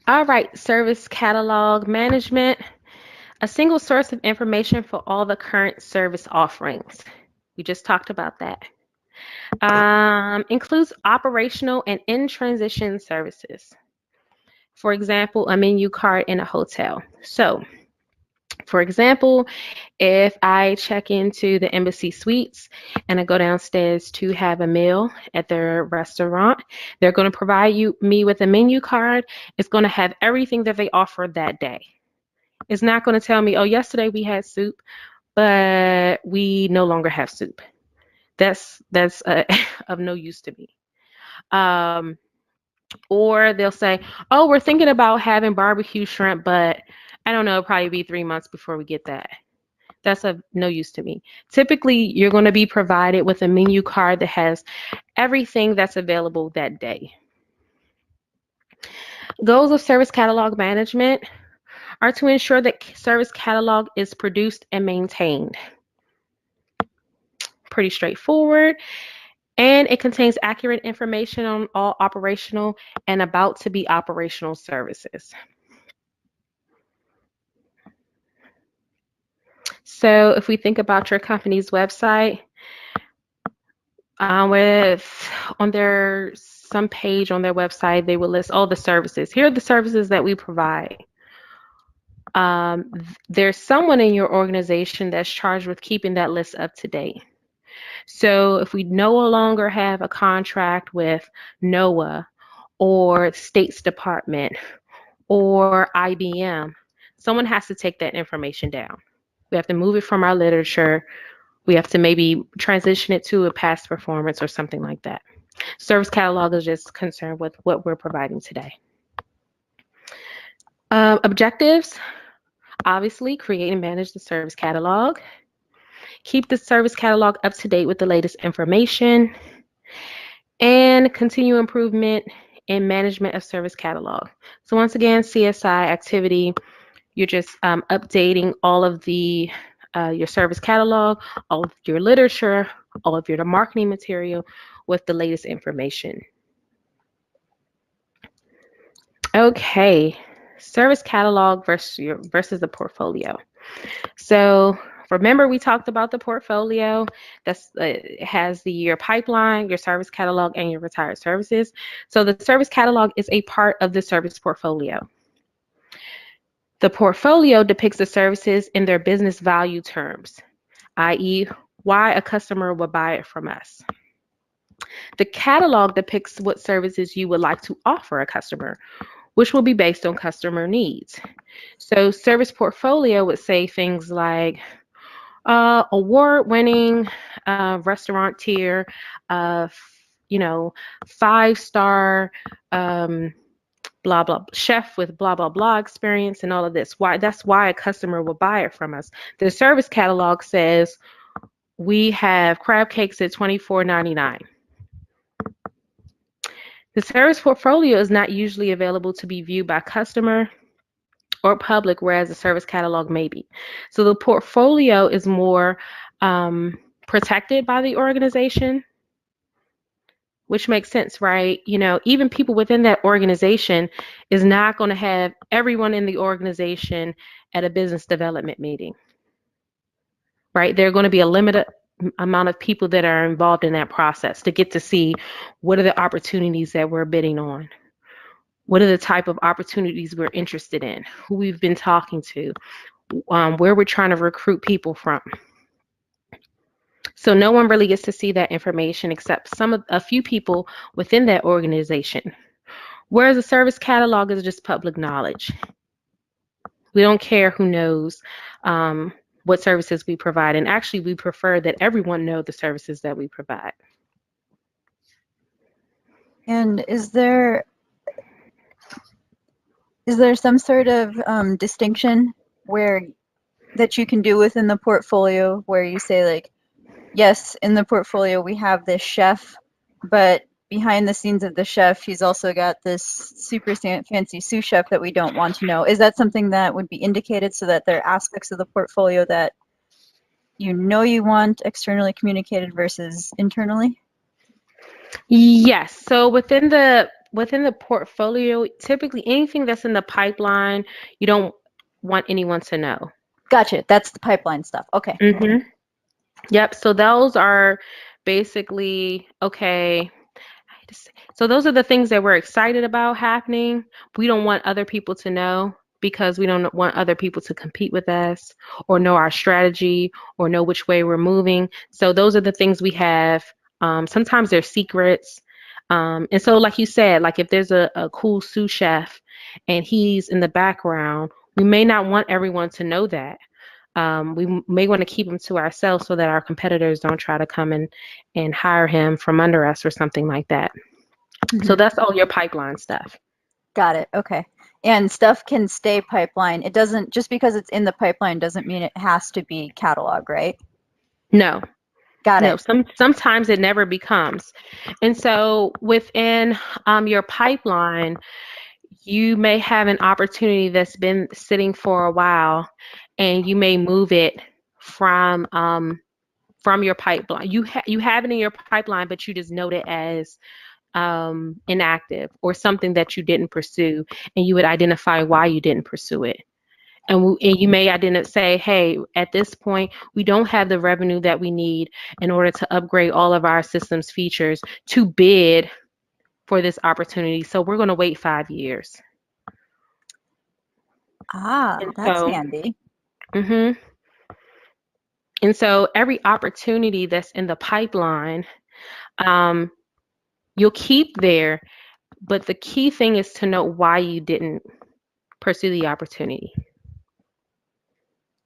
All right, service catalog management, a single source of information for all the current service offerings. We just talked about that. Includes operational and in-transition services. For example, a menu card in a hotel. So, for example, if I check into the Embassy Suites and I go downstairs to have a meal at their restaurant, they're going to provide me with a menu card. It's going to have everything that they offer that day. It's not going to tell me, oh, yesterday we had soup, but we no longer have soup. That's of no use to me. Um, or they'll say, oh, we're thinking about having barbecue shrimp, but I don't know, it'll probably be 3 months before we get that. That's of no use to me. Typically, you're going to be provided with a menu card that has everything that's available that day. Goals of service catalog management are to ensure that service catalog is produced and maintained. Pretty straightforward. And it contains accurate information on all operational and about to be operational services. So if we think about your company's website, with on their some page on their website, they will list all the services. Here are the services that we provide. There's someone in your organization that's charged with keeping that list up to date. So if we no longer have a contract with NOAA or State's Department or IBM, someone has to take that information down. We have to move it from our literature. We have to maybe transition it to a past performance or something like that. Service catalog is just concerned with what we're providing today. Objectives, obviously, create and manage the service catalog. Keep the service catalog up to date with the latest information. And continue improvement in management of service catalog. So once again, CSI activity, you're just updating all of the your service catalog, all of your literature, all of your marketing material with the latest information. Okay, service catalog versus the portfolio. So remember we talked about the portfolio. That's has your pipeline, your service catalog, and your retired services. So the service catalog is a part of the service portfolio. The portfolio depicts the services in their business value terms, i.e., why a customer would buy it from us. The catalog depicts what services you would like to offer a customer, which will be based on customer needs. So service portfolio would say things like award-winning restaurateur, uh, 5-star blah blah chef with blah blah blah experience and all of this. That's why a customer will buy it from us. The service catalog says we have crab cakes at $24.99. The service portfolio is not usually available to be viewed by customer or public, whereas the service catalog may be. So the portfolio is more protected by the organization, which makes sense, right? Even people within that organization is not going to have everyone in the organization at a business development meeting, right? There are going to be a limited amount of people that are involved in that process to get to see what are the opportunities that we're bidding on. What are the type of opportunities we're interested in, who we've been talking to, where we're trying to recruit people from. So no one really gets to see that information except a few people within that organization. Whereas the service catalog is just public knowledge. We don't care who knows what services we provide. And actually, we prefer that everyone know the services that we provide. And is there some sort of distinction that you can do within the portfolio where you say, like, yes, in the portfolio we have this chef, but behind the scenes of the chef, he's also got this super fancy sous chef that we don't want to know? Is that something that would be indicated so that there are aspects of the portfolio that you want externally communicated versus internally? Yes. So within the within the portfolio, typically anything that's in the pipeline, you don't want anyone to know. Gotcha. That's the pipeline stuff. Okay. Mm-hmm. Yep. So those are basically, okay. So those are the things that we're excited about happening. We don't want other people to know because we don't want other people to compete with us or know our strategy or know which way we're moving. So those are the things we have. Sometimes they're secrets. And so, like you said, like if there's a cool sous chef and he's in the background, we may not want everyone to know that. We may want to keep him to ourselves so that our competitors don't try to come and hire him from under us or something like that. So that's all your pipeline stuff. Got it. Okay. And stuff can stay pipeline. It doesn't, just because it's in the pipeline doesn't mean it has to be catalog, right? No, Got no. it. Sometimes it never becomes. And so within your pipeline, you may have an opportunity that's been sitting for a while, and you may move it from your pipeline. You have it in your pipeline, but you just note it as inactive or something that you didn't pursue, and you would identify why you didn't pursue it. And you may say, hey, at this point, we don't have the revenue that we need in order to upgrade all of our systems features to bid for this opportunity. So we're going to wait 5 years. And That's handy. Mm-hmm. And so every opportunity that's in the pipeline, you'll keep there. But the key thing is to know why you didn't pursue the opportunity.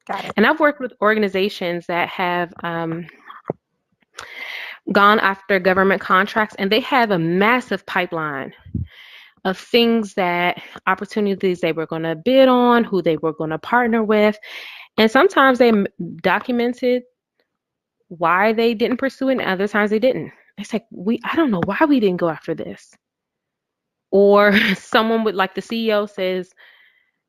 Got it. And I've worked with organizations that have gone after government contracts, and they have a massive pipeline of things opportunities they were going to bid on, who they were going to partner with. And sometimes they documented why they didn't pursue it, and other times they didn't. It's like, I don't know why we didn't go after this. Or someone would, like the CEO says,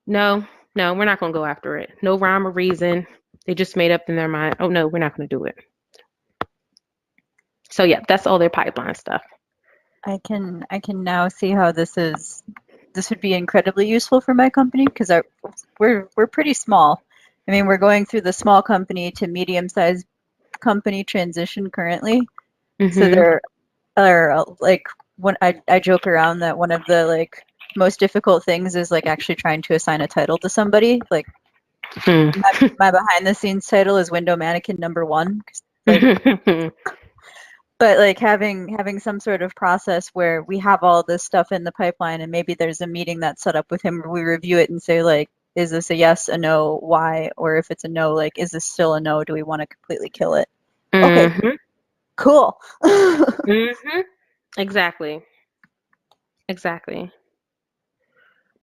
no, we're not going to go after it. No rhyme or reason. They just made up in their mind, oh no, we're not going to do it. So yeah, that's all their pipeline stuff. I can now see how this would be incredibly useful for my company, because we're pretty small. I mean, we're going through the small company to medium-sized company transition currently. Mm-hmm. So there are like, when I joke around that one of the like most difficult things is like actually trying to assign a title to somebody. Like my behind the scenes title is window mannequin number 1. Like, but like having some sort of process where we have all this stuff in the pipeline, and maybe there's a meeting that's set up with him where we review it and say, like, is this a yes, a no, why? Or if it's a no, like, is this still a no? Do we want to completely kill it? Mm-hmm. Okay, cool. Mm-hmm. Exactly.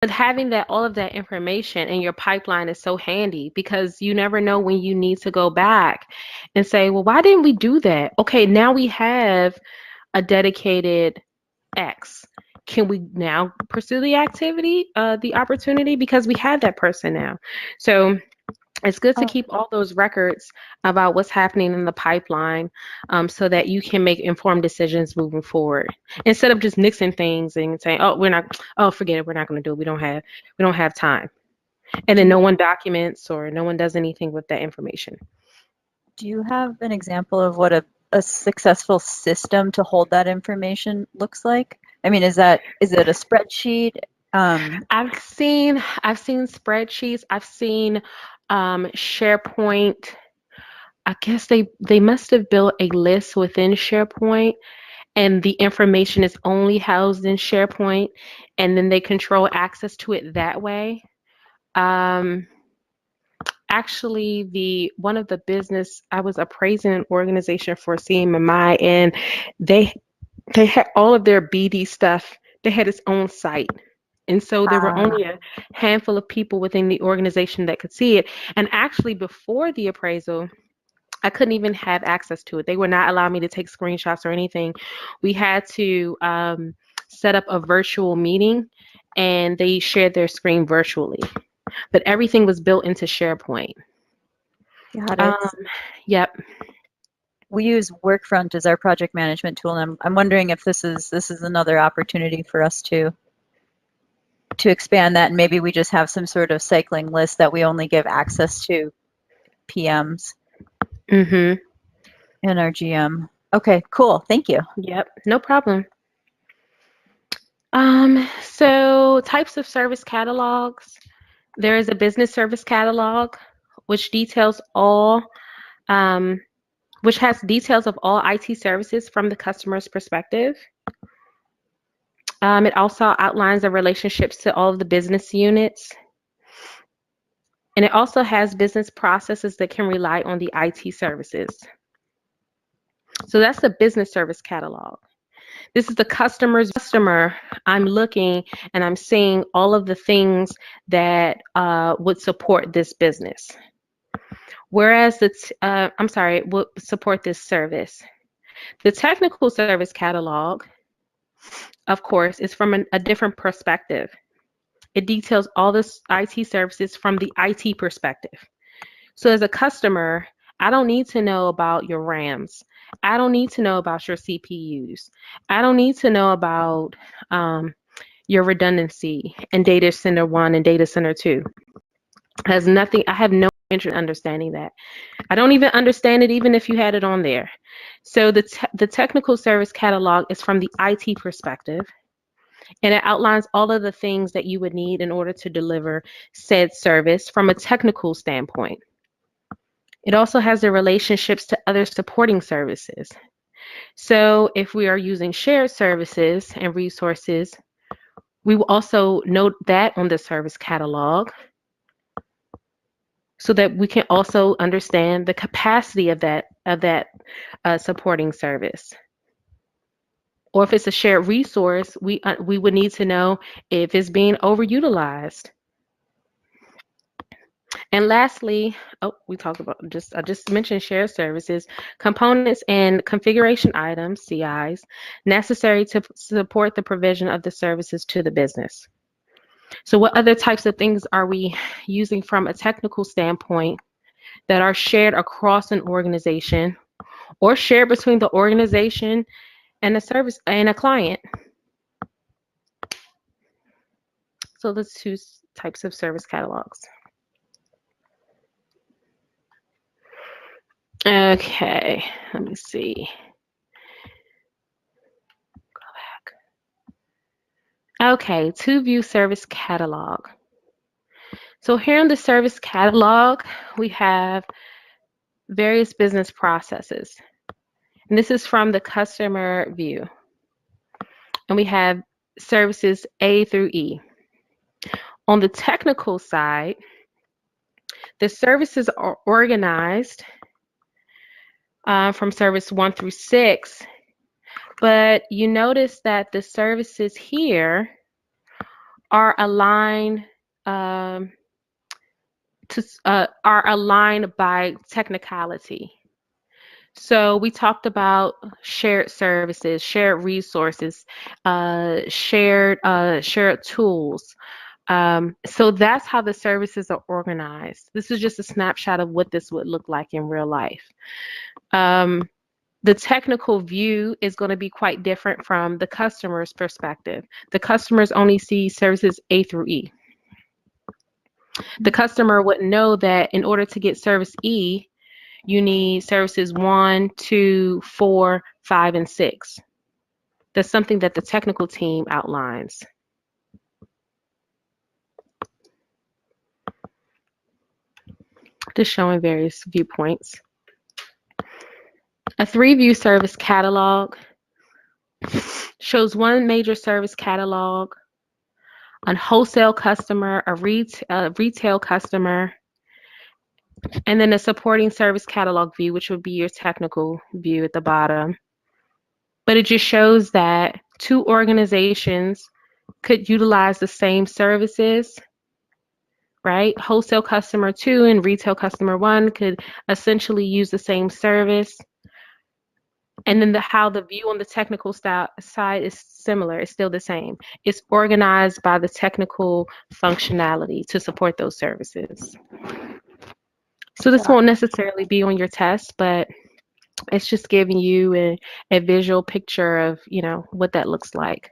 But having all of that information in your pipeline is so handy, because you never know when you need to go back and say, well, why didn't we do that? Okay, now we have a dedicated X. Can we now pursue the opportunity, because we have that person now? So it's good to keep all those records about what's happening in the pipeline, so that you can make informed decisions moving forward, instead of just nixing things and saying, oh, forget it, we're not going to do it. We don't have time. And then no one documents or no one does anything with that information. Do you have an example of what a successful system to hold that information looks like? I mean, is it a spreadsheet? I've seen spreadsheets. I've seen SharePoint. I guess they must have built a list within SharePoint, and the information is only housed in SharePoint, and then they control access to it that way. Actually, one of the business, I was appraising an organization for CMMI, and they had all of their BD stuff. They had its own site. And so there were only a handful of people within the organization that could see it. And actually, before the appraisal, I couldn't even have access to it. They would not allow me to take screenshots or anything. We had to set up a virtual meeting, and they shared their screen virtually. But everything was built into SharePoint. Got it. Yep. we use Workfront as our project management tool, and I'm wondering if this is another opportunity for us to expand that, and maybe we just have some sort of cycling list that we only give access to PMs Mm-hmm. in our GM. Okay, cool. Thank you. Yep, no problem. So types of service catalogs. There is a business service catalog, which details all, which has details of all IT services from the customer's perspective. It also outlines the relationships to all of the business units. And it also has business processes that can rely on the IT services. So that's the business service catalog. This is the customer. I'm looking and I'm seeing all of the things that would support this business. Whereas would support this service. The technical service catalog, of course, is from a different perspective. It details all the IT services from the IT perspective. So as a customer, I don't need to know about your RAMs. I don't need to know about your CPUs. I don't need to know about your redundancy and data center 1 and data center 2. I have no interest in understanding that. I don't even understand it even if you had it on there. So the technical service catalog is from the IT perspective, and it outlines all of the things that you would need in order to deliver said service from a technical standpoint. It also has the relationships to other supporting services. So if we are using shared services and resources, we will also note that on the service catalog so that we can also understand the capacity of that supporting service. Or if it's a shared resource, we would need to know if it's being overutilized. And lastly, I just mentioned shared services, components and configuration items, CIs, necessary to support the provision of the services to the business. So what other types of things are we using from a technical standpoint that are shared across an organization or shared between the organization and a service and a client? So let's choose types of service catalogs. Okay, let me see. Go back. Okay, to view service catalog. So here in the service catalog, we have various business processes. And this is from the customer view. And we have services A through E. On the technical side, the services are organized from service 1 through 6, but you notice that the services here are aligned by technicality. So we talked about shared services, shared resources, shared tools. So that's how the services are organized. This is just a snapshot of what this would look like in real life. The technical view is going to be quite different from the customer's perspective. The customers only see services A through E. The customer would know that in order to get service E, you need services 1, 2, 4, 5, and 6. That's something that the technical team outlines. Just showing various viewpoints. A 3-view service catalog shows one major service catalog, a wholesale customer, a retail customer, and then a supporting service catalog view, which would be your technical view at the bottom. But it just shows that 2 organizations could utilize the same services, right? Wholesale customer 2 and retail customer 1 could essentially use the same service. And then how the view on the technical side is similar. It's still the same. It's organized by the technical functionality to support those services. So this won't necessarily be on your test, but It's just giving you a visual picture of, what that looks like.